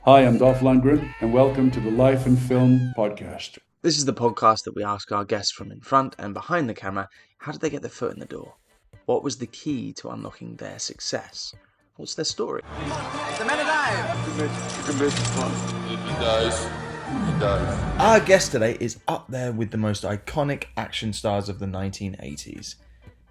Hi, I'm Dolph Lundgren, and welcome to the Life and Film podcast. This is the podcast that we ask our guests from in front and behind the camera, how did they get their foot in the door? What was the key to unlocking their success? What's their story? The men alive! He dies. He dies. Our guest today is up there with the most iconic action stars of the 1980s.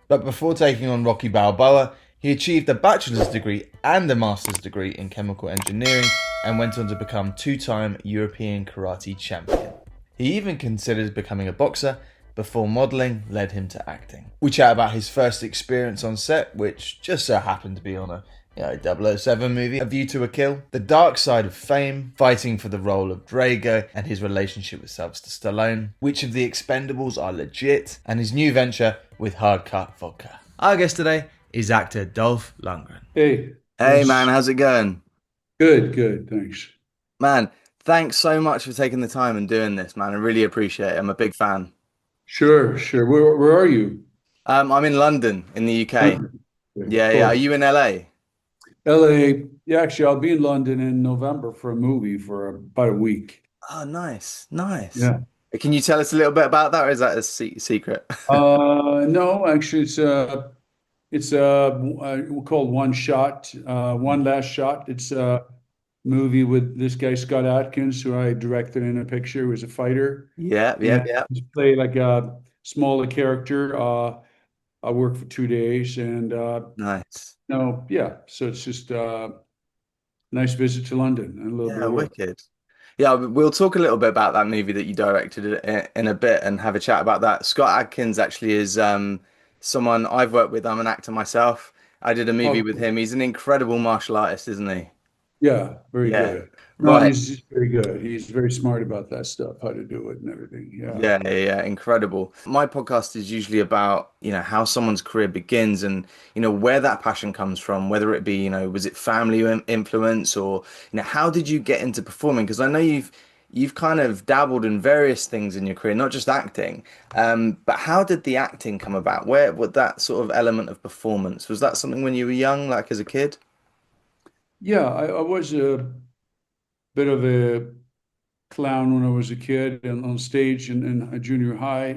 But before taking on Rocky Balboa, he achieved a bachelor's degree and a master's degree in chemical engineering and went on to become two-time European karate champion. He even considered becoming a boxer before modelling led him to acting. We chat about his first experience on set, which just so happened to be on a 007 movie, A View to a Kill, the dark side of fame, fighting for the role of Drago and his relationship with Sylvester Stallone, which of the Expendables are legit, and his new venture with Hard Cut Vodka. Our guest today is actor Dolph Lundgren. Hey, Hey yes. man, how's it going? Good, thanks. Man, thanks so much for taking the time and doing this, man. I really appreciate it. I'm a big fan. Sure. Where are you? I'm in London, in the UK. Okay, Yeah. Are cool. you in LA? LA. Yeah, actually, I'll be in London in November for a movie for about a week. Oh, nice. Yeah. Can you tell us a little bit about that, or is that a secret? No, actually, it's called One Shot, One Last Shot. It's a movie with this guy Scott Adkins, who I directed in a picture, who was a fighter. Yeah, yeah, And yeah. just play like a smaller character. I worked for 2 days, and Nice. no, yeah. So it's just a nice visit to London and a little bit Yeah, of work. wicked. Yeah, we'll talk a little bit about that movie that you directed in a bit and have a chat about that. Scott Adkins actually is someone I've worked with. I'm an actor myself. I did a movie Oh, with him. He's an incredible martial artist, isn't he? yeah, very Yeah. good. No, Right. he's very good. He's very smart about that stuff, how to do it and everything. Yeah. Yeah, incredible. My podcast is usually about, how someone's career begins and, where that passion comes from, whether it be, was it family influence or, how did you get into performing? Because I know you've kind of dabbled in various things in your career, not just acting. But how did the acting come about? Where would that sort of element of performance? Was that something when you were young, like as a kid? Yeah, I was a bit of a clown when I was a kid and on stage in a junior high.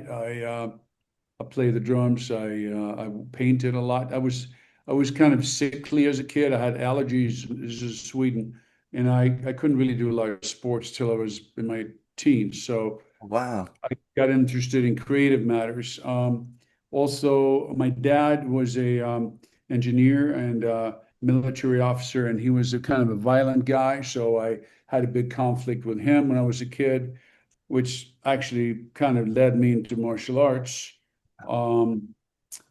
I played the drums. I painted a lot. I was kind of sickly as a kid. I had allergies. This is Sweden, and I couldn't really do a lot of sports till I was in my teens. So Wow. I got interested in creative matters. Also, my dad was a engineer and military officer, and he was a kind of a violent guy. So I had a big conflict with him when I was a kid, which actually kind of led me into martial arts. Um,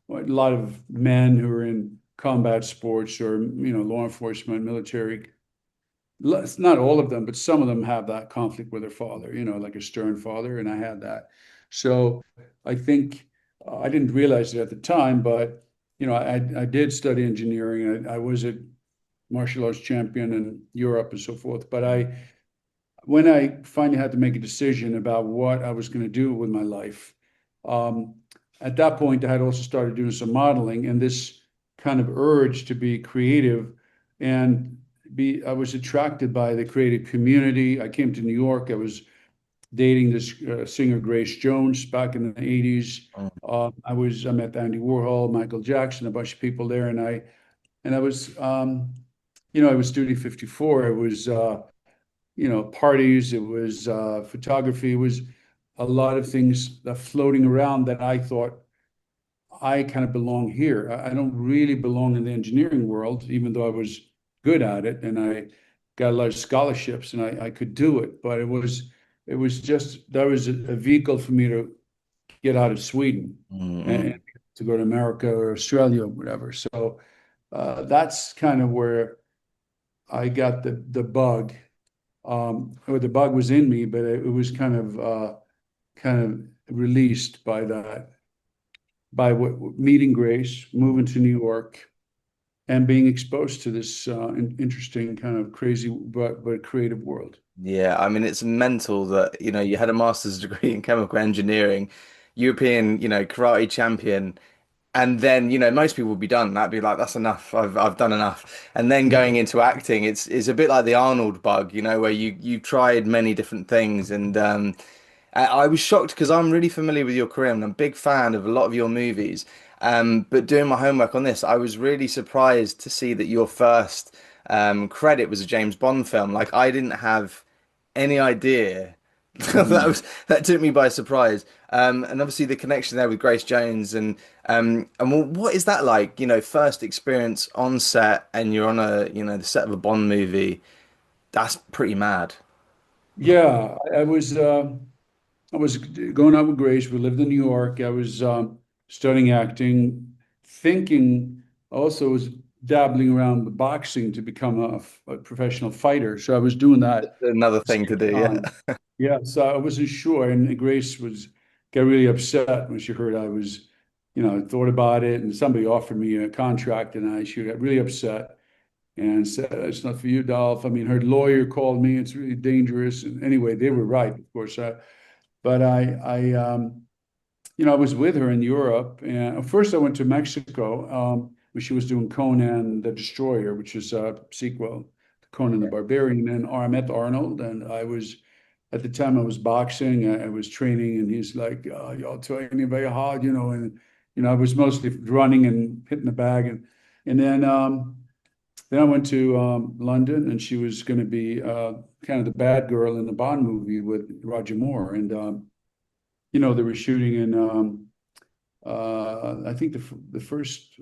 a lot of men who are in combat sports or law enforcement, military. It's not all of them, but some of them have that conflict with their father, like a stern father, and I had that. So I think I didn't realize it at the time, but I did study engineering. I was a martial arts champion in Europe and so forth. But when I finally had to make a decision about what I was going to do with my life, um, at that point, I had also started doing some modeling, and this kind of urge to be creative and I was attracted by the creative community. I came to New York. I was dating this singer Grace Jones back in the 80s. I met Andy Warhol, Michael Jackson, a bunch of people there, and I was I was Studio 54. It was parties, it was photography, it was a lot of things that floating around that I thought I kind of belong here. I don't really belong in the engineering world, even though I was good at it and I got a lot of scholarships and I could do it. But it was just that was a vehicle for me to get out of Sweden and Mm-mm. to go to America or Australia or whatever. So that's kind of where I got the bug. Or the bug was in me, but it was kind of released by that by meeting Grace, moving to New York, and being exposed to this interesting kind of crazy but creative world. Yeah, I mean it's mental that you had a master's degree in chemical engineering, European karate champion. And then, most people would be done. That'd be like, that's enough. I've done enough. And then going into acting, it's a bit like the Arnold bug, where you tried many different things. And I was shocked because I'm really familiar with your career and I'm a big fan of a lot of your movies. But doing my homework on this, I was really surprised to see that your first credit was a James Bond film. Like, I didn't have any idea. Mm. That took me by surprise. And obviously the connection there with Grace Jones what is that like? First experience on set and you're on the set of a Bond movie. That's pretty mad. Yeah, I was going out with Grace. We lived in New York. I was studying acting, thinking also was dabbling around with boxing to become a professional fighter. So I was doing that at Another the thing to same do, yeah. time. Yeah, so I wasn't sure, and Grace was got really upset when she heard I was, thought about it, and somebody offered me a contract, and she got really upset and said, "It's not for you, Dolph." I mean, her lawyer called me. It's really dangerous. And anyway, they were right, of course. But I was with her in Europe, and first I went to Mexico, where she was doing Conan the Destroyer, which is a sequel to Conan the Barbarian. And I met Arnold, and at the time I was boxing, I was training, and he's like, "Y'all training very hard," and I was mostly running and hitting the bag, and then I went to London, and she was going to be kind of the bad girl in the Bond movie with Roger Moore, and they were shooting in I think the first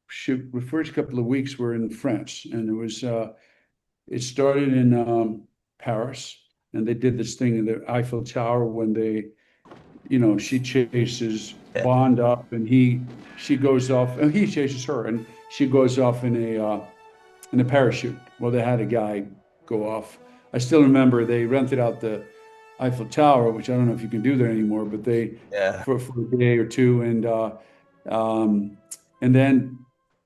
shoot, the first couple of weeks were in France, and it started in Paris, and they did this thing in the Eiffel Tower when she chases Yeah. Bond up, and she goes off, and he chases her, and she goes off in a parachute. Well, they had a guy go off. I still remember they rented out the Eiffel Tower, which I don't know if you can do that anymore, but they Yeah. for a day or two, um, and then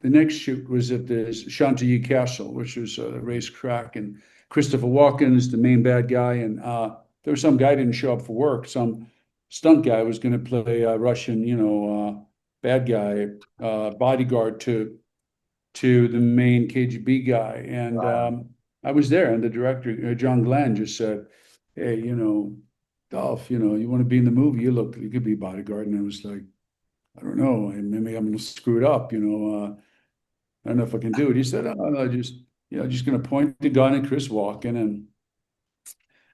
the next shoot was at the Chantilly Castle, which was a racetrack, and Christopher Walken is the main bad guy, and there was some guy didn't show up for work. Some stunt guy was going to play a Russian, bad guy, bodyguard to the main KGB guy, and Wow. I was there, and the director John Glenn just said, "Hey, Dolph, you want to be in the movie? You could be bodyguard." And I was like, "I don't know, maybe I'm going to screw it up, I don't know if I can do it." He said, "Oh, no, just going to point the gun at Chris Walken,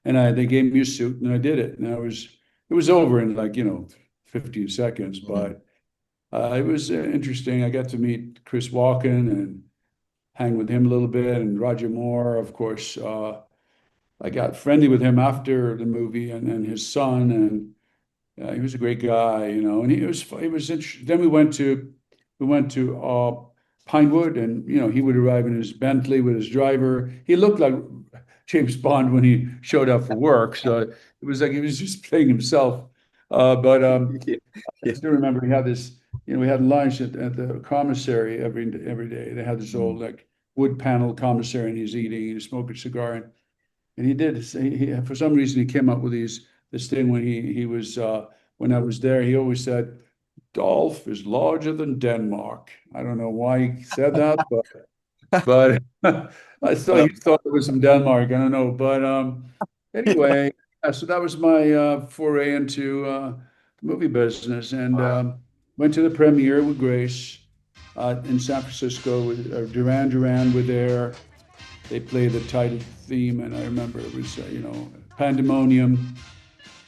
and they gave me a suit, and I did it, and it was over in, like, 15 seconds, Mhm. but it was interesting. I got to meet Chris Walken and hang with him a little bit, and Roger Moore, of course. I got friendly with him after the movie, and his son, and he was a great guy, and he was interesting. Then we went to Pinewood, and he would arrive in his Bentley with his driver. He looked like James Bond when he showed up for work, so it was like he was just playing himself. But I Yeah. still remember he had this. We had lunch at the commissary every day. They had this old, like, wood panel commissary, and he's eating, he's smoking a cigar, and he did. For some reason, he came up with this thing when he was when I was there. He always said, "Dolph is larger than Denmark." I don't know why he said that, but I thought he thought it was from Denmark. I don't know, but anyway, so that was my foray into the movie business, and Wow. went to the premiere with Grace in San Francisco. With Duran Duran were there. They played the title theme, and I remember it was pandemonium,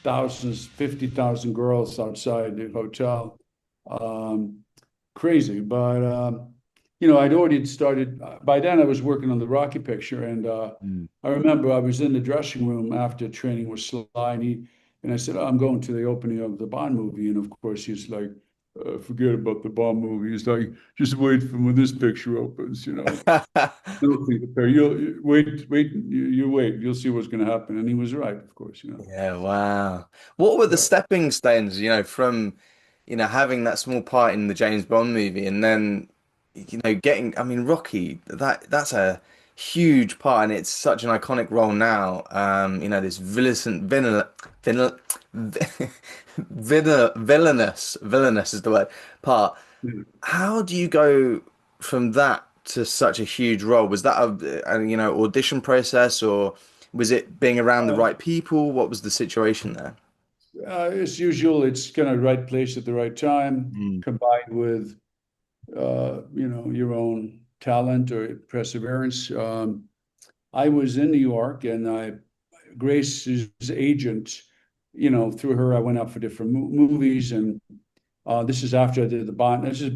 thousands, 50,000 girls outside the hotel. Um, Crazy, but I'd already started. By then, I was working on the Rocky picture, and Mm. I remember I was in the dressing room after training with Sly, and I said, "Oh, I'm going to the opening of the Bond movie," and of course he's like, "Forget about the Bond movie." He's like, "Just wait for when this picture opens." You'll see the pair. Wait, you wait. You'll see what's going to happen. And he was right, of course. Yeah, wow. What were the Yeah. stepping stones, from, having that small part in the James Bond movie and then, getting, I mean, Rocky, that's a huge part and it's such an iconic role now. This villainous is the word, part. How do you go from that to such a huge role? Was that audition process, or was it being around the right people? What was the situation there? As usual, it's kind of right place at the right time, Mm. combined with your own talent or perseverance. I was in New York, and Grace's agent, through her, I went out for different movies, and this is after I did the Bond. This is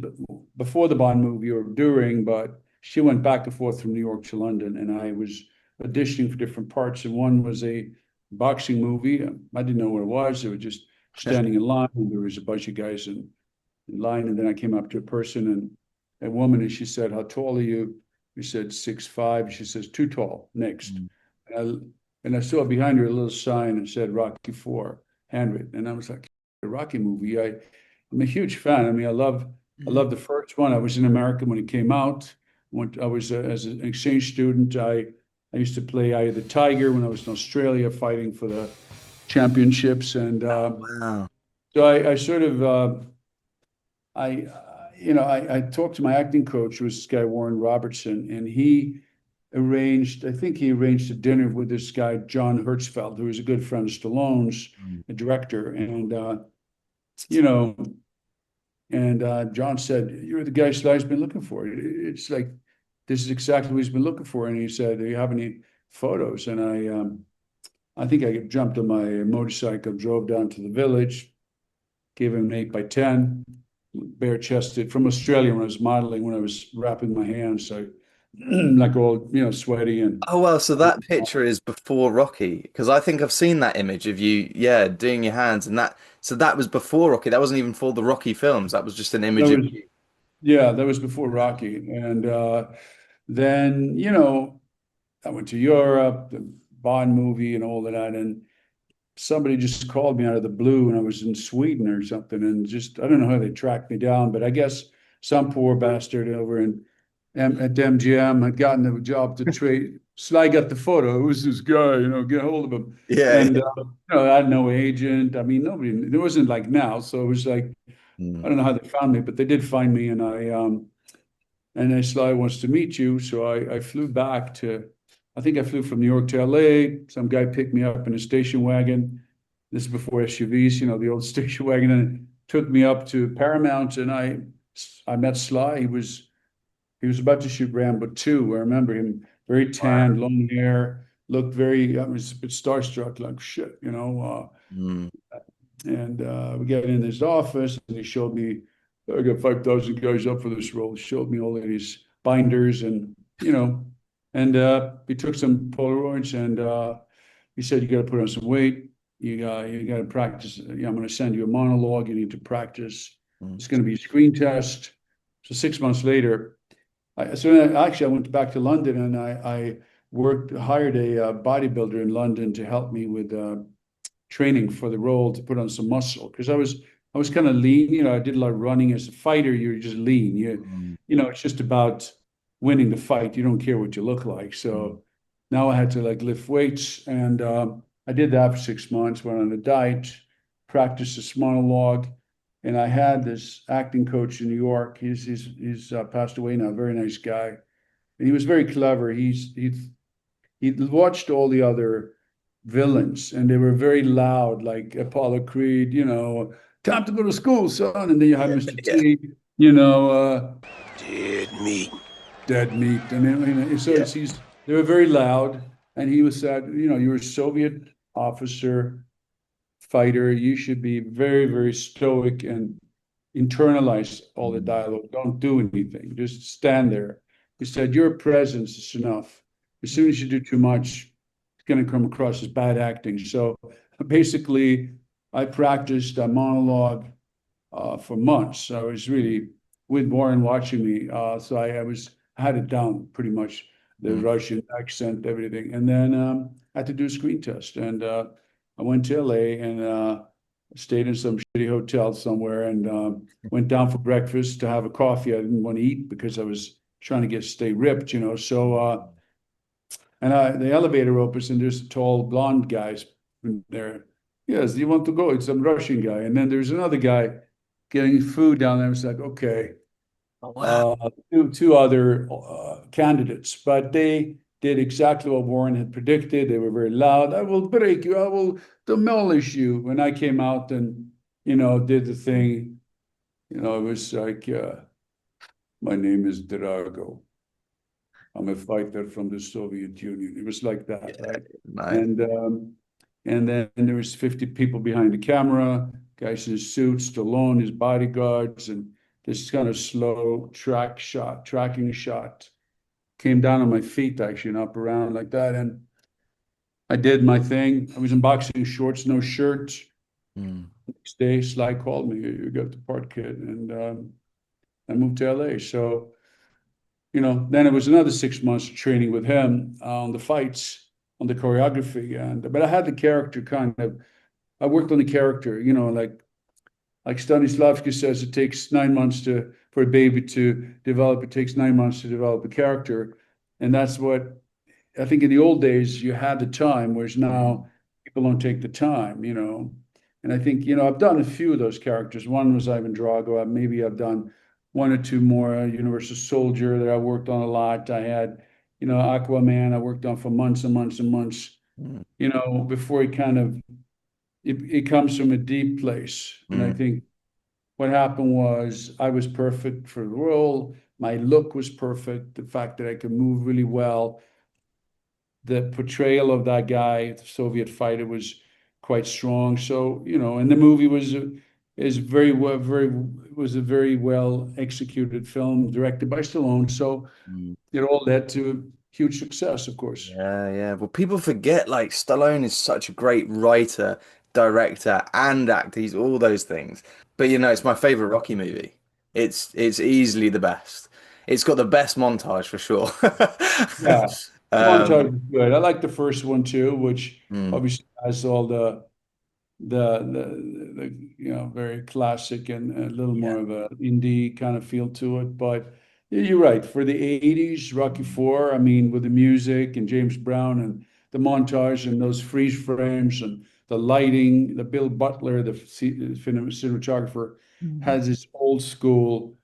before the Bond movie or during, but she went back and forth from New York to London, and I was auditioning for different parts. And one was a boxing movie. I didn't know what it was. They were just standing in line, and there was a bunch of guys in line. And then I came up to a person and a woman, and she said, "How tall are you?" We said 6'5". She says, "Too tall. Next." Mm. And I saw behind her a little sign and said Rocky IV, handwritten. And I was like, the Rocky movie. I'm a huge fan. I mean, I love the first one. I was in America when it came out. I was as an exchange student. I used to play Eye of the Tiger when I was in Australia fighting for the championships. And Wow. so I sort of I talked to my acting coach, who was this guy Warren Robertson, and I think he arranged a dinner with this guy John Hertzfeld, who was a good friend of Stallone's, Mm. a director, and you know. And John said, "You're the guy Sly's been looking for. It's like this is exactly what he's been looking for." And he said, "Do you have any photos?" And I think I jumped on my motorcycle, drove down to the village, gave him an 8x10, bare chested from Australia when I was modeling, when I was wrapping my hands, so like all sweaty and Oh well, so that picture is before Rocky, because I think I've seen that image of you, yeah, doing your hands, and that was before Rocky. That wasn't even for the Rocky films. That was just an that image of was you. yeah, that was before Rocky. And then I went to Europe, the Bond movie and all of that, and somebody just called me out of the blue when I was in Sweden or something, and just I don't know how they tracked me down, but I guess some poor bastard over at MGM had gotten the job to trade. Sly got the photo. It was this guy, get hold of him. Yeah, And yeah. I had no agent. I mean, nobody. It wasn't like now, so it was like Mm. I don't know how they found me, but they did find me, and Sly wants to meet you. So I flew back to, I think I flew from New York to LA. Some guy picked me up in a station wagon. This is before SUVs, the old station wagon, and took me up to Paramount. And I met Sly. He was about to shoot Rambo 2. I remember him, very tanned, long hair, looked I was a bit starstruck, like shit. Mm. And we got in his office, and he showed me, I got 5,000 guys up for this role. He showed me all of these binders, and he took some Polaroids, and he said, "You got to put on some weight. You got to practice. I'm going to send you a monologue. You need to practice. Mm. It's going to be a screen test." So 6 months later, I went back to London, and I hired a bodybuilder in London to help me with training for the role, to put on some muscle, because I was kind of lean. I did a lot of running. As a fighter, you're just lean. Mm. It's just about winning the fight. You don't care what you look like. Mm. So now I had to like lift weights, and I did that for 6 months. Went on a diet, practiced this monologue, and I had this acting coach in New York. He's passed away now. Very nice guy, and he was very clever. He watched all the other villains, and they were very loud, like Apollo Creed, "Time to go to school, son." And then you have Mr. Yeah, T, you know, Dead meat. dead meat. And then, so yeah. they were very loud. And he was said, "You're a Soviet officer, fighter. You should be very, very stoic and internalize all the Mm. dialogue. Don't do anything. Just stand there." He said, "Your presence is enough. As soon as you do too much, it's going to come across as bad acting." So basically, I practiced a monologue for months. I was really with Warren watching me. So I had it down pretty much, the Mm. Russian accent, everything. And then I had to do a screen test. And I went to LA, and stayed in some shitty hotel somewhere, and went down for breakfast to have a coffee. I didn't want to eat because I was trying to stay ripped. So and the elevator opens, and there's a tall blonde guy in there. "Yes, do you want to go?" It's some Russian guy. And then there's another guy getting food down there. I was like, okay, Oh, wow. two other candidates, but they did exactly what Warren had predicted. They were very loud. I will break you. I will demolish you. When I came out and, did the thing, it was like, my name is Drago. I'm a fighter from the Soviet Union. It was like that, Yeah, right? nice. And then there was 50 people behind the camera, guys in suits, Stallone, his bodyguards, and this kind of slow tracking shot. Came down on my feet actually, and up around like that. And I did my thing. I was in boxing shorts, no shirt. Mm. Next day, Sly called me, you got the part, kid. And I moved to LA. So, then it was another 6 months of training with him on the fights, on the choreography. But I had the character I worked on the character, like Stanislavski says, it takes 9 months for a baby to develop. It takes 9 months to develop a character. And that's what I think in the old days you had the time, whereas now people don't take the time. And I think, I've done a few of those characters. One was Ivan Drago. Maybe I've done one or two more. Universal Soldier that I worked on a lot. I had, Aquaman I worked on for months and months and months, Mm. before it comes from a deep place. And I Mm. think what happened was I was perfect for the role. My look was perfect. The fact that I could move really well. The portrayal of that guy, the Soviet fighter, was quite strong. So, and the movie was a very well executed film directed by Stallone. So Mm. it all led to huge success, of course. Yeah, yeah. Well, people forget like Stallone is such a great writer, director, and actor. He's all those things. But it's my favorite Rocky movie. It's easily the best. It's got the best montage for sure. Yeah. The Um, montage is good. I like the first one too, which mm, obviously has all the very classic and a little yeah. more of a indie kind of feel to it. But you're right. For the 80s, Rocky Four, I mean, with the music and James Brown and the montage and those freeze frames and the lighting, the Bill Butler, the cinematographer, Mm. has this old school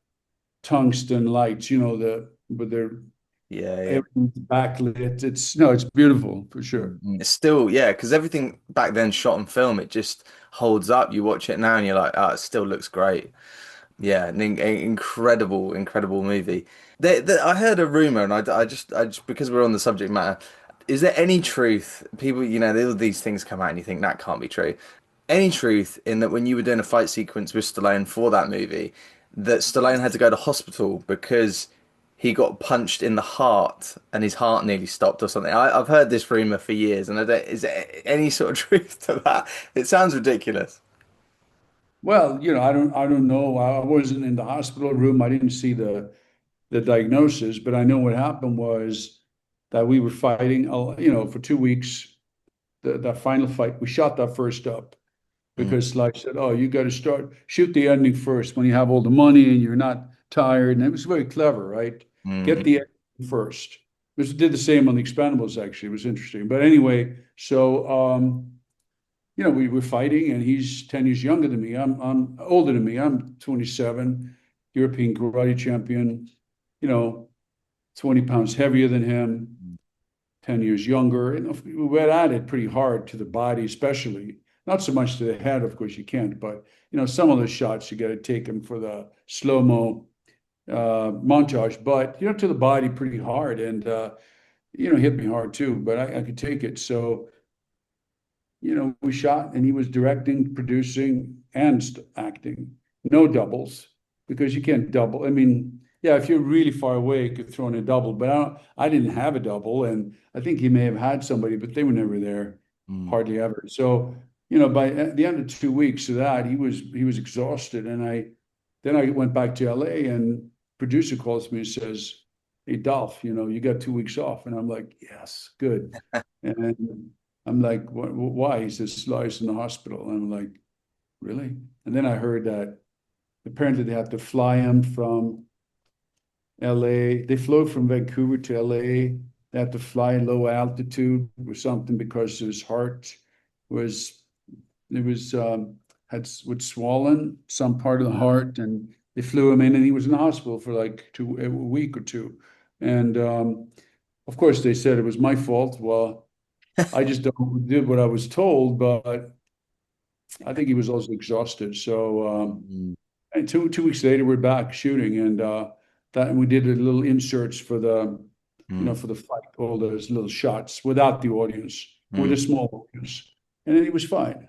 tungsten lights, with their Yeah, yeah. everything's backlit. It's beautiful for sure. It's still, yeah, because everything back then shot on film, it just holds up. You watch it now and you're like, oh, it still looks great. Yeah, an incredible, incredible movie. I heard a rumor, and I just, because we're on the subject matter, is there any truth? People, all these things come out, and you think that can't be true. Any truth in that when you were doing a fight sequence with Stallone for that movie, that Stallone had to go to hospital because he got punched in the heart and his heart nearly stopped or something? I've heard this rumor for years, and is there any sort of truth to that? It sounds ridiculous. Well, I don't know. I wasn't in the hospital room. I didn't see the diagnosis, but I know what happened was that we were fighting, for 2 weeks. That final fight, we shot that first up Mm, because Sly said, "Oh, you got to shoot the ending first when you have all the money and you're not tired." And it was very clever, right? Get mm, the ending first. We did the same on the Expendables. Actually, it was interesting. But anyway, so we were fighting, and he's 10 years younger than me. I'm older than me. I'm 27, European karate champion, you know, 20 pounds heavier than him, 10 years younger. And we went at it pretty hard to the body, especially. Not so much to the head, of course, you can't, but some of the shots you got to take them for the slow-mo montage, but to the body pretty hard, and hit me hard too, but I could take it. So we shot, and he was directing, producing, and acting. No doubles, because you can't double. I mean, yeah, if you're really far away, you could throw in a double, but I didn't have a double, and I think he may have had somebody, but they were never there, mm. hardly ever. So, by the end of 2 weeks of that, he was exhausted, and then I went back to LA, and producer calls me and says, "Hey, Dolph, you got 2 weeks off," and I'm like, "Yes, good." And I'm like, why? He says, Sly's in the hospital. And I'm like, really? And then I heard that apparently they have to fly him from LA. They flew from Vancouver to LA. They have to fly low altitude or something because his heart was, it was would swollen some part of the heart, and they flew him in, and he was in the hospital for like a week or two. And of course, they said it was my fault. Well, I just did what I was told, but I think he was also exhausted. So Mm, and two weeks later, we're back shooting, and we did a little inserts for mm, for the fight, all those little shots without the audience, with a mm. small audience, and then he was fine.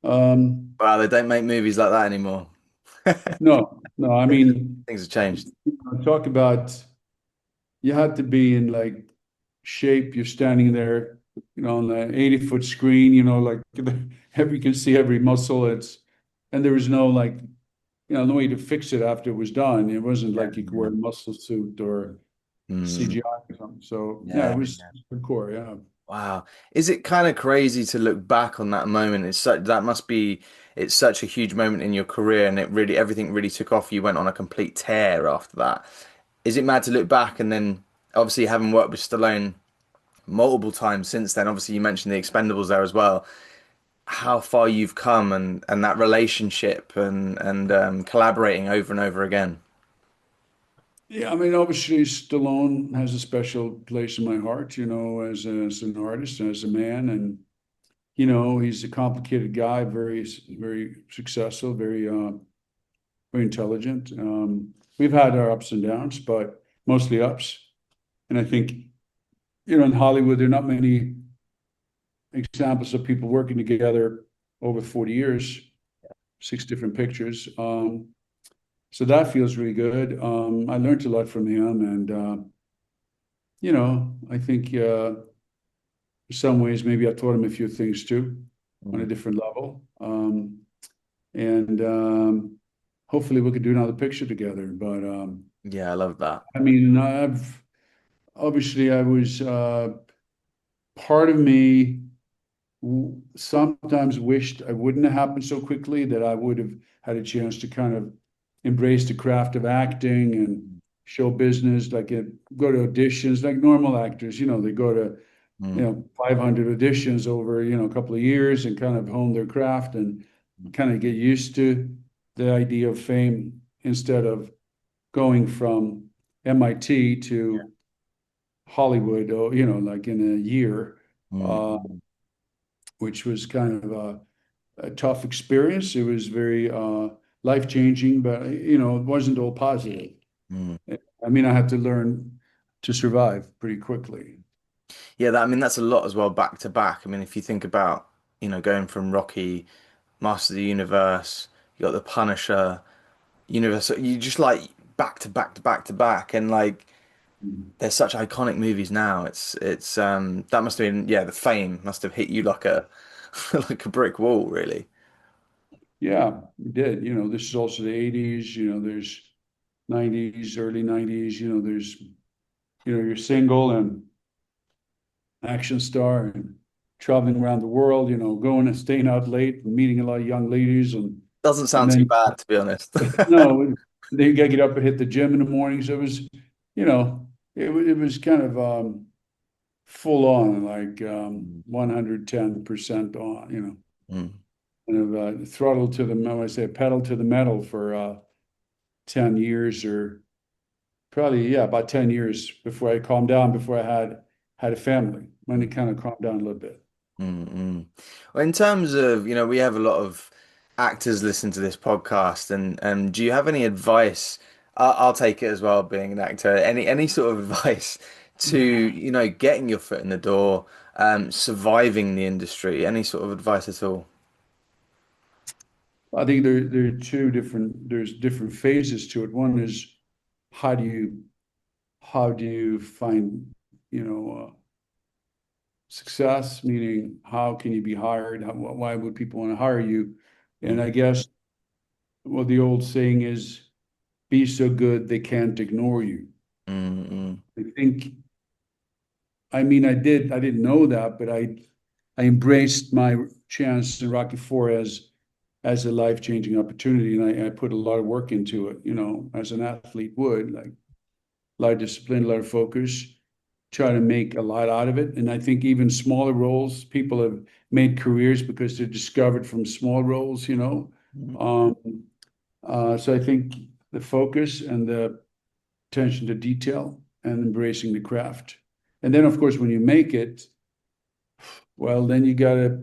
Um, Wow, they don't make movies like that anymore. no, I mean, Things have changed. talk about you had to be in like shape. You're standing there, on the 80-foot screen, like you can see every muscle. And there was no like, no way to fix it after it was done. It wasn't Yeah, like you could wear a muscle suit or mm, CGI or something. So yeah, it yeah, was yeah. hardcore. Yeah. Wow. Is it kind of crazy to look back on that moment? It's such a huge moment in your career, and everything really took off. You went on a complete tear after that. Is it mad to look back and then obviously having worked with Stallone multiple times since then, obviously you mentioned the Expendables there as well, how far you've come and that relationship and collaborating over and over again. Yeah, I mean, obviously Stallone has a special place in my heart, as an artist and as a man. And, he's a complicated guy, very, very successful, very intelligent. We've had our ups and downs, but mostly ups. And I think, in Hollywood, there are not many examples of people working together over 40 years, 6 different pictures. So that feels really good. I learned a lot from him, and I think in some ways maybe I taught him a few things too, on a Mm. different level. And hopefully we could do another picture together. But Yeah, I love that. I mean, I've obviously I was part of me sometimes wished I wouldn't have happened so quickly, that I would have had a chance to kind of embrace the craft of acting and show business, like go to auditions like normal actors. They go to Mm, 500 auditions over a couple of years and kind of hone their craft and kind of get used to the idea of fame, instead of going from MIT to Hollywood, or like in a year. uh, mm, which was kind of a tough experience. It was very life-changing, but it wasn't all positive. mm. I mean, I had to learn to survive pretty quickly. Yeah, I mean that's a lot as well, back to back. I mean, if you think about, going from Rocky, Master of the Universe, you got the Punisher, Universe, you just like back to back to back to back, and like they're such iconic movies now. It's that must have been, yeah, the fame must have hit you like a like a brick wall, really. Yeah, we did. This is also the 80s. There's 90s, early 90s. There's you're single and action star and traveling around the world. Going and staying out late and meeting a lot of young ladies, Doesn't and sound too then bad, to be honest. no, then you got to get up and hit the gym in the morning. So it was, it was kind of full on, like 110% on, Mm. kind of throttle to the, I say pedal to the metal for 10 years, or probably, yeah, about 10 years before I calmed down, before I had a family, when it kind of calmed down a little bit. Mm-mm. Well, in terms of, we have a lot of actors listen to this podcast, and do you have any advice? I'll take it as well, being an actor. Any sort of advice to, getting your foot in the door, surviving the industry? Any sort of advice at all? I think there are there's different phases to it. One is, how do you find, success, meaning how can you be hired? Why would people want to hire you? And Mm, I guess, well, the old saying is, be so good they can't ignore you. mm, mm, I think, I mean, I didn't know that, but I embraced my chance in Rocky Four as a life-changing opportunity, and I put a lot of work into it, as an athlete would, like a lot of discipline, a lot of focus, try to make a lot out of it. And I think even smaller roles, people have made careers because they're discovered from small roles, you know. So I think the focus and the attention to detail and embracing the craft. And then, of course, when you make it, well, then you gotta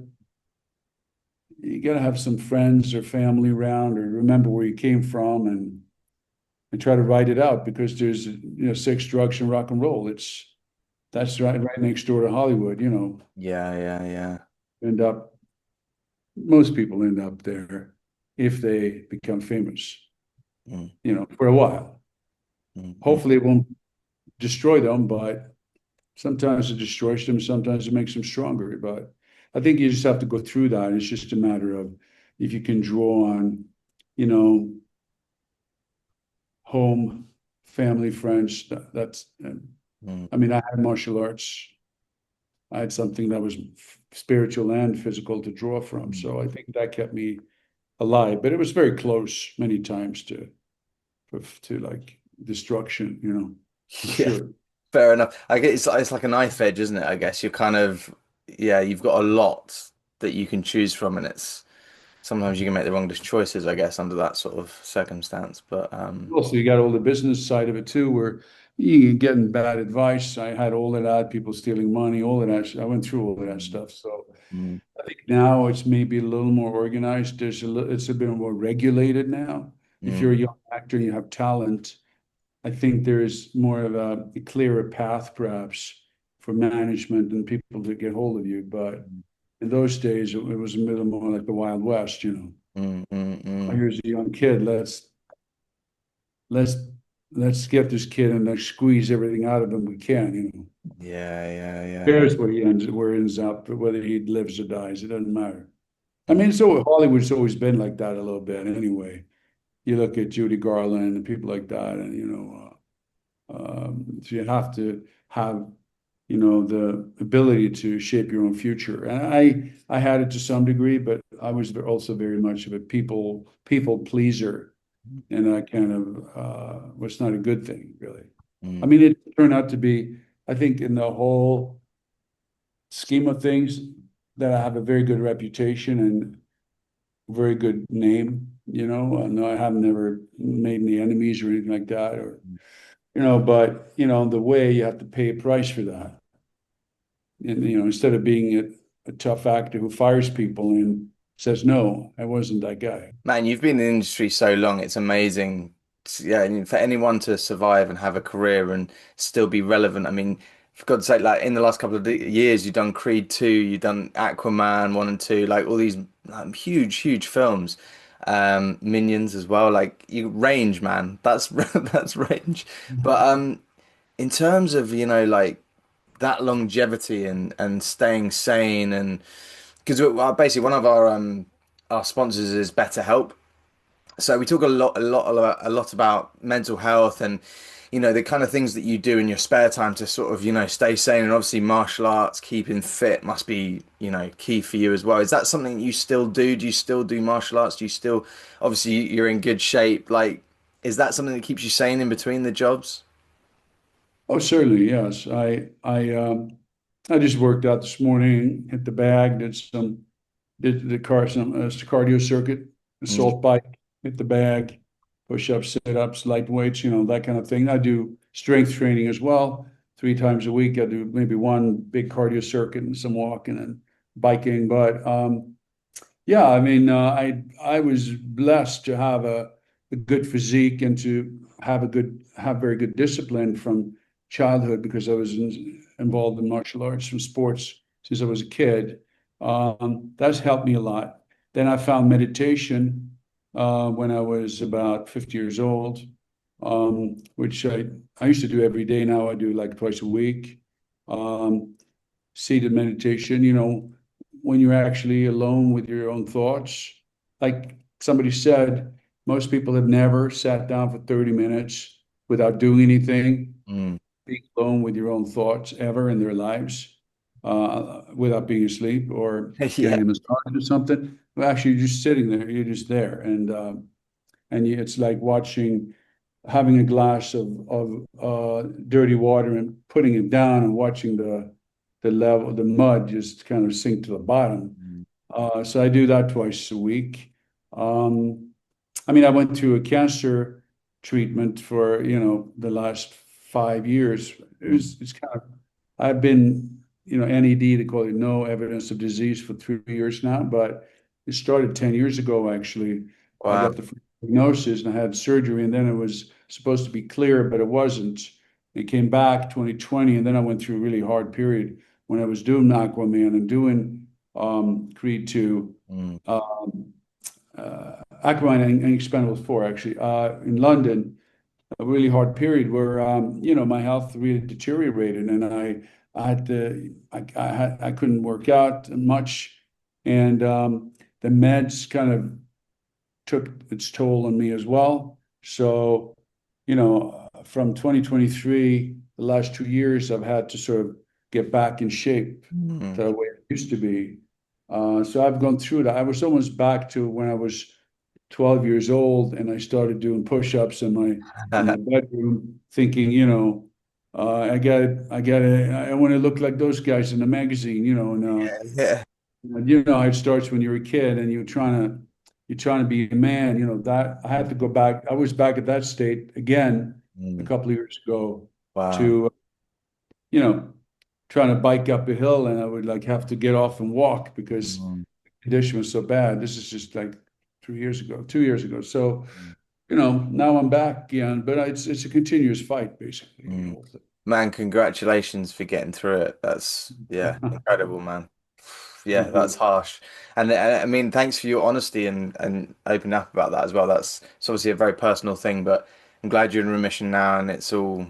have some friends or family around, or remember where you came from, and try to write it out, because there's, sex, drugs, and rock and roll. That's right next door to Hollywood. Yeah. End up Most people end up there if they become famous, Mm, for a while. mm. Hopefully, it won't destroy them, but sometimes it destroys them. Sometimes it makes them stronger. But I think you just have to go through that. It's just a matter of if you can draw on, you know, home, family, friends. Mm. I mean, I had martial arts. I had something that was spiritual and physical to draw from. So I think that kept me alive. But it was very close many times to like destruction, for Yeah, sure. fair enough. I guess it's like a knife edge, isn't it? I guess you're kind of, yeah, you've got a lot that you can choose from, and it's sometimes you can make the wrong choices, I guess, under that sort of circumstance. But Also, you got all the business side of it too, where you getting bad advice. I had all of that, people stealing money, all of that. I went through all of that stuff. So mm, I think now it's maybe a little more organized. It's a bit more regulated now. If you're mm, a young actor and you have talent, I think there's more of a clearer path, perhaps, for management and people to get hold of you. But in those days, it was a little more like the Wild West. mm. Here's a young kid. Let's let's get this kid and let's squeeze everything out of him we can. Yeah. Cares where he ends up, whether he lives or dies. It doesn't matter. I mean, so Hollywood's always been like that a little bit anyway. You look at Judy Garland and people like that, and so you have to have the ability to shape your own future. And I had it to some degree, but I was also very much of a people pleaser, and I kind of was not a good thing, really. I Mm. mean, it turned out to be, I think, in the whole scheme of things, that I have a very good reputation and very good name. No, I have never made any enemies or anything like that, but the way you have to pay a price for that. And instead of being a tough actor who fires people and says, no, I wasn't that guy. Man, you've been in the industry so long, it's amazing. Yeah, and for anyone to survive and have a career and still be relevant. I mean, for God's sake, like in the last couple of years, you've done Creed 2, you've done Aquaman 1 and 2, like all these huge films. Minions as well. Like you range, man. That's that's range. But in terms of, like that longevity and staying sane, and because basically one of our sponsors is BetterHelp. So we talk a lot about mental health and the kind of things that you do in your spare time to sort of stay sane, and obviously martial arts, keeping fit must be key for you as well. Is that something you still do? Do you still do martial arts? Do you still, obviously you're in good shape, like is that something that keeps you sane in between the jobs? Oh, certainly, yes. I just worked out this morning, hit the bag, did the cardio circuit, Mm. assault bike, hit the bag, push-ups, sit-ups, light weights, that kind of thing. I do strength training as well. 3 times a week, I do maybe one big cardio circuit and some walking and biking. But yeah, I mean, I was blessed to have a good physique and to have very good discipline from childhood, because I was involved in martial arts from sports since I was a kid. That's helped me a lot. Then I found meditation when I was about 50 years old, which I used to do every day. Now I do like twice a week. Um, Seated meditation, when you're actually alone with your own thoughts. Like somebody said, most people have never sat down for 30 minutes without doing anything, Mm. being alone with your own thoughts ever in their lives, without being asleep or Yeah. getting a massage or something. Well, actually, you're just sitting there, you're just there. And it's like watching having a glass of dirty water and putting it down and watching the mud just kind of sink to the bottom. So I do that twice a week. I mean, I went through a cancer treatment for, the last 5 years. It's kind of, I've been, NED, they call it no evidence of disease, for 3 years now, but it started 10 years ago, actually. I Wow. got the diagnosis and I had surgery, and then it was supposed to be clear, but it wasn't. It came back 2020, and then I went through a really hard period when I was doing Aquaman and doing Creed 2, Mm. Aquaman and Expendables 4, actually, in London, a really hard period where my health really deteriorated, and I couldn't work out much, and the meds kind of took its toll on me as well. So, from 2023, the last 2 years, I've had to sort of get back in shape Mm. to the way it used to be. So I've gone through that. I was almost back to when I was 12 years old, and I started doing push-ups in my bedroom, thinking, I want to look like those guys in the magazine, Yeah. how it starts when you're a kid and you're trying to be a man, that I had to go back. I was back at that state again a Mm. couple of years ago Wow. to, you know, trying to bike up a hill, and I would like have to get off and walk because Mm. the condition was so bad. This is just like 3 years ago, 2 years ago. So, now I'm back again, but it's a continuous fight, basically. Mm. Man, congratulations for getting through it. That's, yeah, Thank incredible, man. Yeah, that's you. harsh. And I mean, thanks for your honesty and opening up about that as well. That's it's obviously a very personal thing, but I'm glad you're in remission now and it's all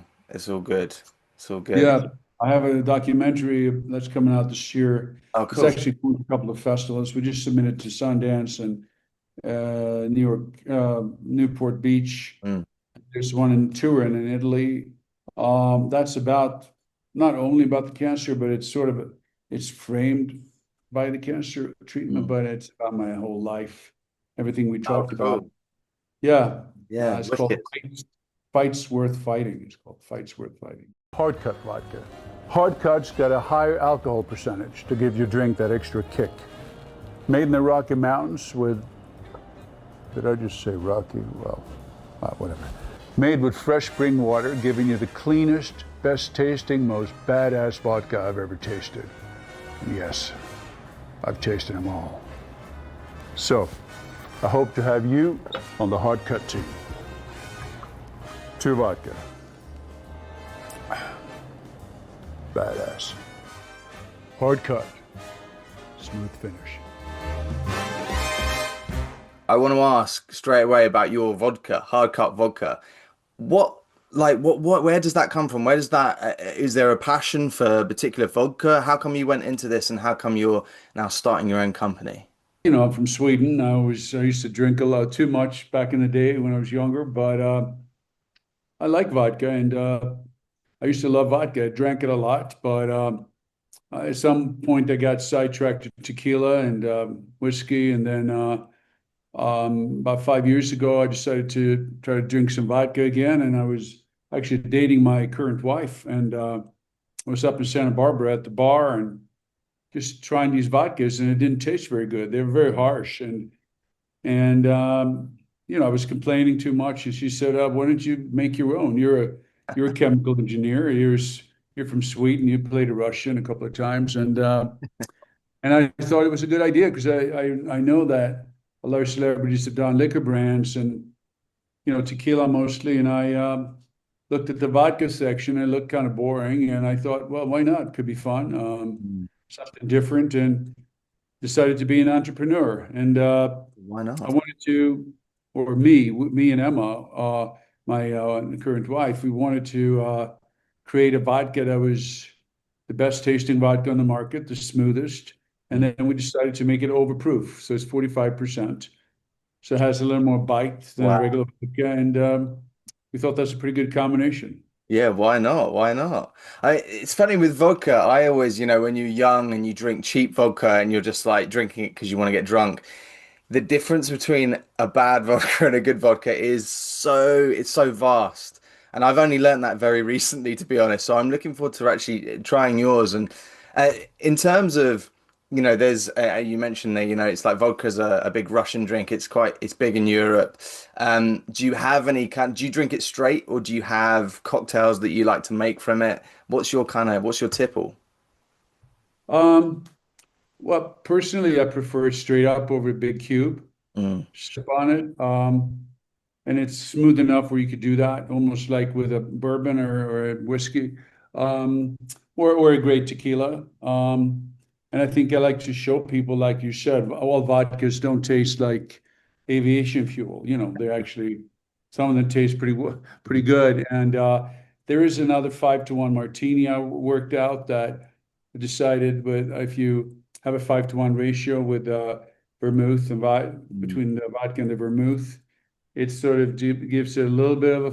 good. It's all good. Yeah, I have a documentary that's coming out this year. Oh, It's cool. actually going to a couple of festivals. We just submitted to Sundance and New York, Newport Beach. Mm. There's one in Turin in Italy. That's about not only about the cancer, but it's framed by the cancer treatment, Mm. but it's about my whole life, everything we Oh, talked about. cool. Yeah, Yeah, it's called wicked. Fights Worth Fighting. It's called Fights Worth Fighting. Hard Cut Vodka. Hard Cut's got a higher alcohol percentage to give your drink that extra kick. Made in the Rocky Mountains with, did I just say Rocky? Well, whatever. Made with fresh spring water, giving you the cleanest, best tasting, most badass vodka I've ever tasted. Yes, I've tasted them all. So, I hope to have you on the Hard Cut team. 2 vodka. Badass. Hard Cut. Smooth finish. I want to ask straight away about your vodka, Hard Cut Vodka. Where does that come from? Where does is there a passion for particular vodka? How come you went into this and how come you're now starting your own company? I'm from Sweden. I used to drink a lot too much back in the day when I was younger, but I like vodka, and I used to love vodka. I drank it a lot, but at some point I got sidetracked to tequila and whiskey, and then about 5 years ago I decided to try to drink some vodka again, and I was actually dating my current wife, and I was up in Santa Barbara at the bar and just trying these vodkas, and it didn't taste very good. They were very harsh, and I was complaining too much, and she said, "Why don't you make your own? You're a chemical engineer. You're from Sweden. You played a Russian a couple of times, and I thought it was a good idea because I know that a lot of celebrities have done liquor brands and tequila mostly, and I looked at the vodka section and it looked kind of boring, and I thought, well, why not? Could be fun, Mm. something different, and decided to be an entrepreneur. And Why I not? wanted to, or me and Emma, my current wife, we wanted to create a vodka that was the best tasting vodka on the market, the smoothest. And then we decided to make it overproof. So it's 45%. So it has a little more bite than a Wow. regular vodka. And we thought that's a pretty good combination. Yeah, why not? Why not? It's funny with vodka. I always, when you're young and you drink cheap vodka and you're just like drinking it because you want to get drunk, the difference between a bad vodka and a good vodka is it's so vast. And I've only learned that very recently, to be honest. So I'm looking forward to actually trying yours. And in terms of, there's you mentioned there, it's like vodka's a big Russian drink. It's big in Europe. Do you have do you drink it straight, or do you have cocktails that you like to make from it? What's your tipple? Um, well, personally, I prefer it straight up over a big cube, Mm, sip on it. And it's smooth enough where you could do that, almost like with a bourbon or a whiskey, um, or a great tequila. And I think I like to show people, like you said, all vodkas don't taste like aviation fuel. They're actually some of them taste pretty good. And there is another 5-to-1 martini I worked out that I decided, but if you have a 5-to-1 ratio with vermouth and mm, between the vodka and the vermouth, it sort of gives it a little bit of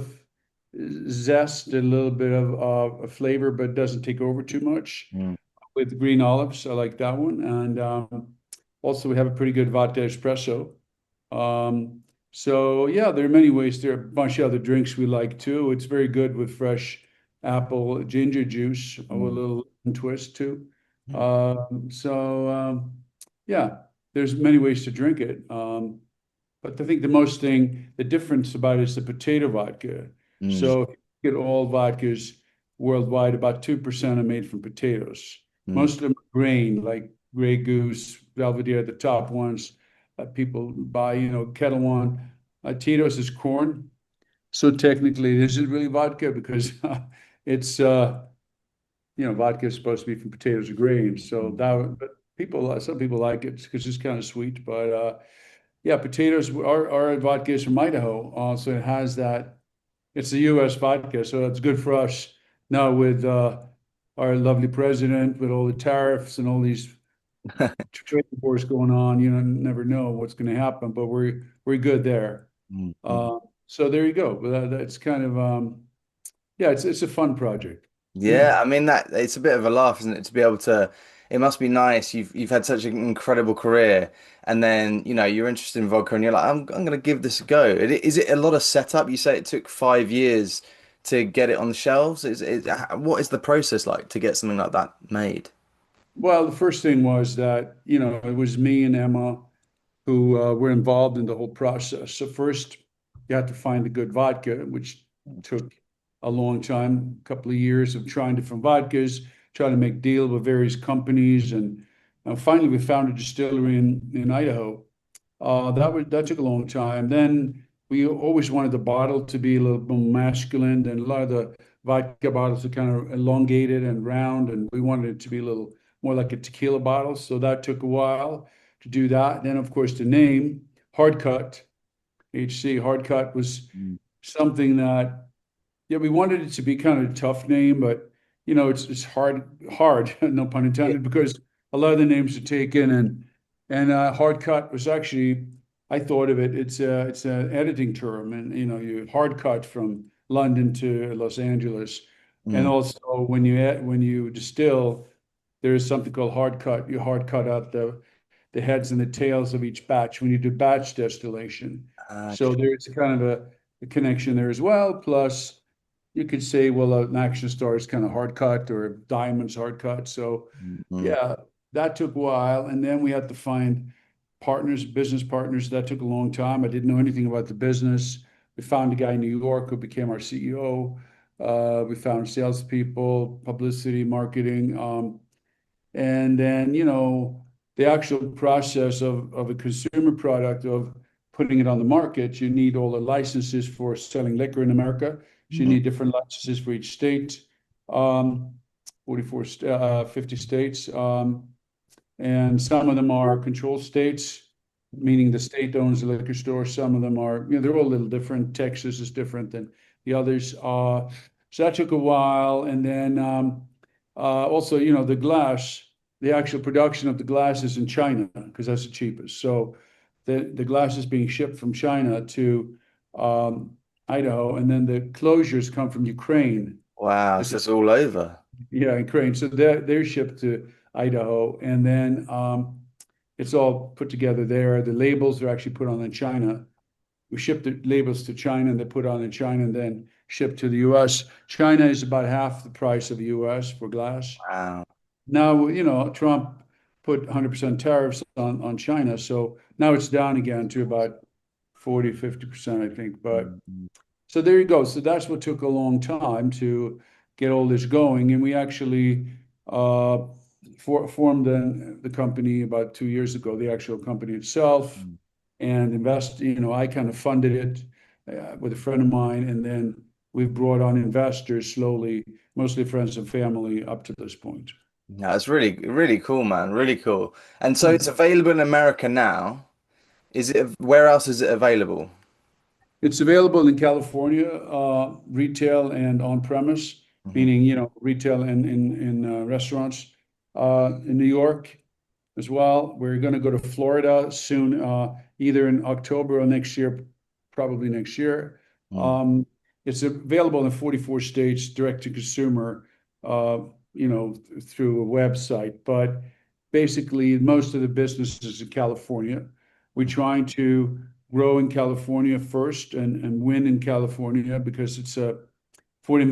a zest, a little bit of a flavor, but doesn't take over too much. mm. With green olives, I like that one. And also, we have a pretty good vodka espresso. So, yeah, there are many ways. There are a bunch of other drinks we like too. It's very good with fresh apple ginger juice, or a Mm. little twist too. Mm. So, yeah, there's many ways to drink it. But I think the difference about it is the potato vodka. Mm. So if you get all vodkas worldwide, about 2% are made from potatoes. Mm. Most of them are grain, like Grey Goose, Belvedere, the top ones that people buy, Kettle One. Tito's is corn. So technically, it isn't really vodka because it's, vodka is supposed to be from potatoes or grain. So Mm. but some people like it because it's kind of sweet. But yeah, potatoes. Our vodka is from Idaho, so it has that. It's a U.S. vodka, so it's good for us now with our lovely president, with all the tariffs and all these trade wars going on. Never know what's going to happen, but we're good there. Mm. Mm. So there you go. But that's kind of yeah, it's a fun project. Yeah. Yeah, I mean that it's a bit of a laugh, isn't it? To be able to, it must be nice. You've had such an incredible career, and then you're interested in vodka, and you're like, I'm gonna give this a go. Is it a lot of setup? You say it took 5 years to get it on the shelves. What is the process like to get something like that made? Well, the first thing was that, it was me and Emma who were involved in the whole process. So first, you had to find a good vodka, which took a long time, a couple of years of trying different vodkas, trying to make deal with various companies, and finally we found a distillery in Idaho. That took a long time. Then we always wanted the bottle to be a little more masculine, and a lot of the vodka bottles are kind of elongated and round, and we wanted it to be a little more like a tequila bottle. So that took a while to do that. Then, of course, the name Hard Cut, HC Hard Cut was Mm. something that, yeah, we wanted it to be kind of a tough name, but it's hard, no pun Yeah. intended, because a lot of the names are taken, and Hard Cut was actually, I thought of it. It's an editing term, and you hard cut from London to Los Angeles, and Mm. also when you distill, there is something called hard cut. You hard cut out the heads and the tails of each batch when you do batch distillation. So Okay. there's kind of a connection there as well. Plus, you could say, well, an action star is kind of hard cut, or diamonds hard cut. So Mm. yeah, that took a while. And then we had to find partners, business partners. That took a long time. I didn't know anything about the business. We found a guy in New York who became our CEO. We found salespeople, publicity, marketing. And then, the actual process of a consumer product, of putting it on the market, you need all the licenses for selling liquor in America. So you Mm. need different licenses for each state, 44, 50 states. And some of them are control states, meaning the state owns the liquor store. Some of them are, they're all a little different. Texas is different than the others. So that took a while. And then also, the actual production of the glass is in China because that's the cheapest. So the glass is being shipped from China to um, Idaho, and then the closures come from Ukraine. Wow, so it's all over. Yeah, Ukraine. So they're shipped to Idaho, and then it's all put together there. The labels are actually put on in China. We ship the labels to China and they put on in China and then ship to the US. China is about half the price of the US for glass. Wow. Now, Trump put 100% tariffs on China. So now it's down again to about 40, 50%, I think. But Mm. so there you go. So that's what took a long time to get all this going. And we actually formed the company about 2 years ago, the actual company itself, and I kind of funded it with a friend of mine. And then we've brought on investors slowly, mostly friends and family up to this point. No, it's really, really cool, man. Really cool. And so it's available in America now. Where else is it available? It's available in California, retail and on premise, Hmm. meaning, retail in restaurants, in New York as well. We're going to go to Florida soon, either in October or next year, probably next year. Mm. It's available in 44 states, direct to consumer, through a website. But basically, most of the business is in California. We're trying to grow in California first and win in California because it's a $40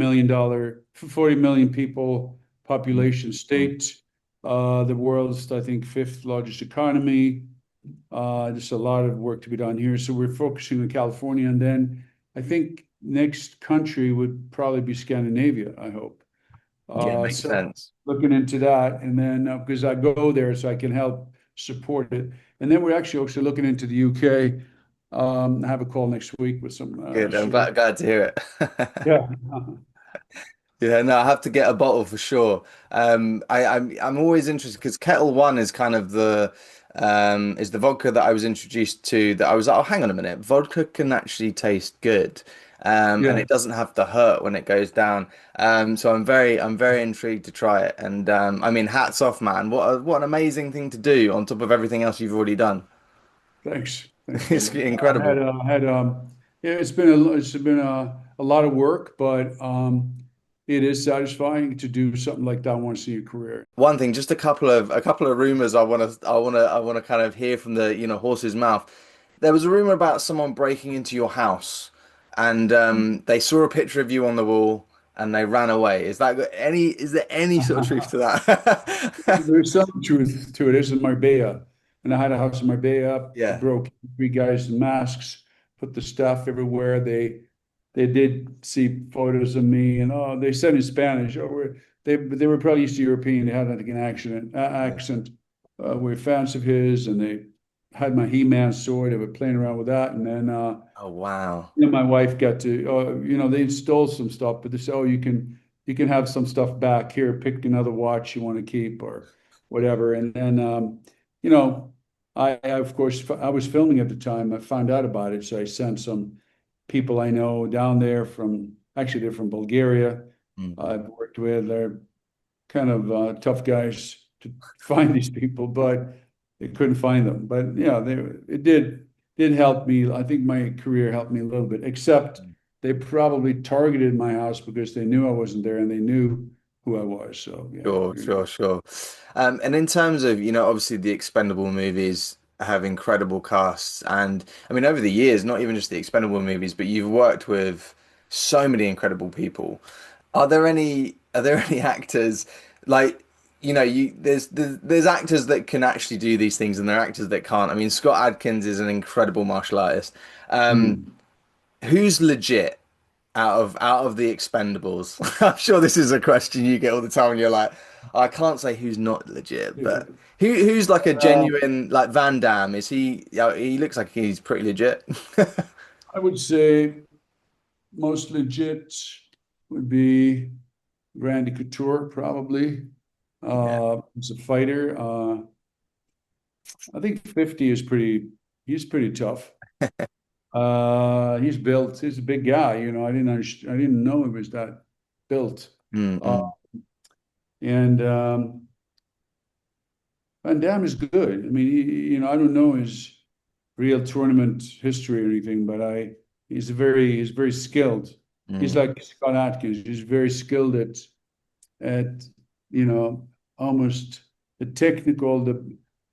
million people population state, the world's, I think, fifth largest economy. There's a lot of work to be done here. So we're focusing on California. And then I think next country would probably be Scandinavia, I hope. Yeah, makes So sense. looking into that. And then because I go there so I can help support it. And then we're actually also looking into the UK. I have a call next week with some Good. I'm glad to hear it. yeah. Yeah, no, I have to get a bottle for sure. I'm always interested because Kettle One is kind of the vodka that I was introduced to that I was like, oh, hang on a minute, vodka can actually taste good. And Yeah. it doesn't have to hurt when it goes down. So I'm very intrigued to try it. And I mean, hats off, man. What an amazing thing to do on top of everything else you've already done. Thanks. Thanks, It's brother. incredible. Yeah, it's been a lot of work, but it is satisfying to do something like that once in your career. One thing, just a couple of rumors I want to kind of hear from the horse's mouth. There was a rumor about someone breaking into your house, and they saw a picture of you on the wall, and they ran away. Is there any sort of truth to that? There's some truth to it. It's in Marbella, and I had a house in Marbella. I Yeah. broke three guys in masks, put the stuff everywhere. They did see photos of me, and they said in Spanish, they were probably East European. They had like an accent. Were fans of his, and they had my He-Man sword. They were playing around with that, and then Oh wow. my wife got to, they stole some stuff, but they said, oh, you can have some stuff back here. Pick another watch you want to keep or whatever. And then, you know, I of course I was filming at the time. I found out about it, so I sent some people I know down there they're from Bulgaria. Mm. I've worked with. They're kind of tough guys to find these people, but they couldn't find them. But yeah, it did help me. I think my career helped me a little bit, except they probably targeted my house because they knew I wasn't there and they knew who I was. So yeah. Sure, sure, sure. And in terms of, obviously the Expendable movies have incredible casts. And I mean, over the years, not even just the Expendable movies, but you've worked with so many incredible people. Are there any actors like, there's actors that can actually do these things and there are actors that can't. I mean, Scott Adkins is an incredible martial artist. Hmm. Who's legit out of the Expendables? I'm sure this is a question you get all the time, and you're like, I can't say who's not legit, but who's like a genuine like Van Damme? Is he? Yeah, he looks like he's pretty legit. I would say most legit would be Randy Couture, probably. Yeah. He's a fighter. I think 50 he's pretty tough. He's built, he's a big guy, I didn't know he was that built. Uh, Mm-mm. and Van Damme is good. I mean, I don't know his real tournament history or anything, but he's very skilled. He's Mm. like Scott Atkins. He's very skilled at, almost the technical,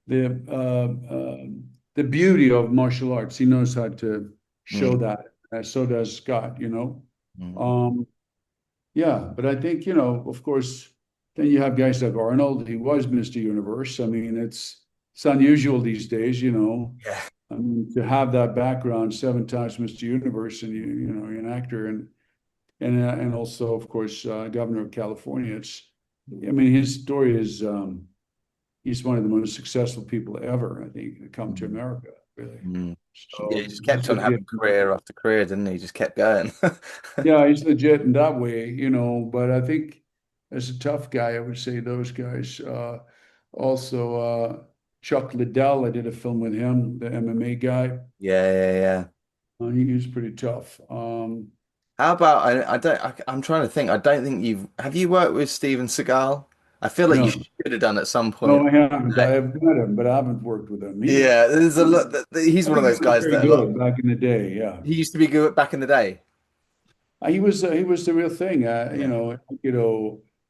the beauty of martial arts. He knows how to show Mm, that. So does Scott, mm. Um, yeah, but I think, of course, then you have guys like Arnold. He was Mr. Universe. I mean, it's unusual these days. Yeah. I mean, to have that background, 7 times Mr. Universe, and you're an actor, and also, of course, governor of California. I mean, his story is he's one of the most successful people ever, I think, to come to America, really. Mm. Yeah, he So just he's kept on legit. having career after career, didn't he? Just kept going. Yeah, he's legit in that way. But I think as a tough guy, I would say those guys. Also, Chuck Liddell, I did a film with him, the MMA guy. Yeah, yeah, yeah. He was pretty tough. How about I don't I'm trying to think. I don't think have you worked with Steven Seagal? I feel like you No, should have done at some no, point. I haven't. I have met him, but I haven't worked with him. Yeah, there's a lot. He's I one of think he those was guys very that a lot. good back in the day. Yeah, He used to be good back in the day. he was the real thing. Yeah,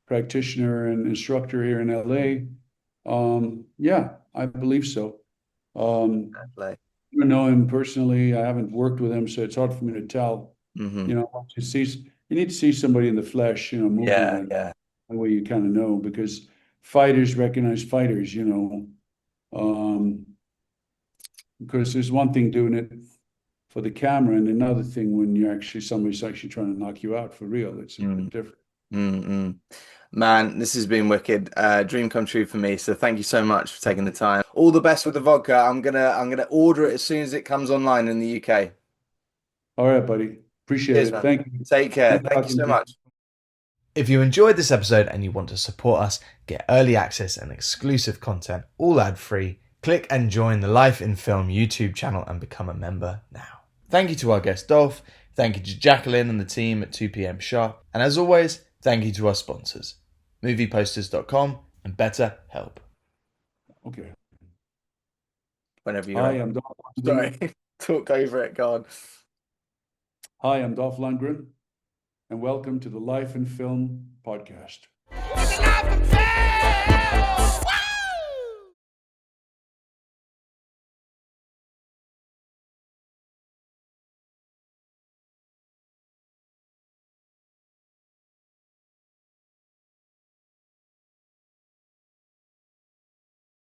Practitioner and instructor here in LA. Yeah, I believe so. fair play. I don't know him personally. I haven't worked with him, so it's hard for me to tell. Hmm. Once you need to see somebody in the flesh, moving, Yeah, and yeah. that way you kind of know, because fighters recognize fighters. Um, because there's one thing doing it for the camera, and another thing when somebody's actually trying to knock you out for real. It's a bit Mm, different. mm. Man, this has been wicked. Dream come true for me. So thank you so much for taking the time. All the best with the vodka. I'm gonna order it as soon as it comes online in the UK. All right, buddy. Appreciate Cheers, it. man. Thank you. Take care. Good Thank you talking so to you. much. If you enjoyed this episode and you want to support us, get early access and exclusive content, all ad-free, click and join the Life in Film YouTube channel and become a member now. Thank you to our guest Dolph, thank you to Jacqueline and the team at 2 p.m. sharp, and as always, thank you to our sponsors, movieposters.com and BetterHelp. Okay. Whenever you're Hi, ready. I'm Dolph Lundgren. Sorry. Talk over it. Go on. Hi, I'm Dolph Lundgren, and welcome to the Life in Film podcast. Living life in fail.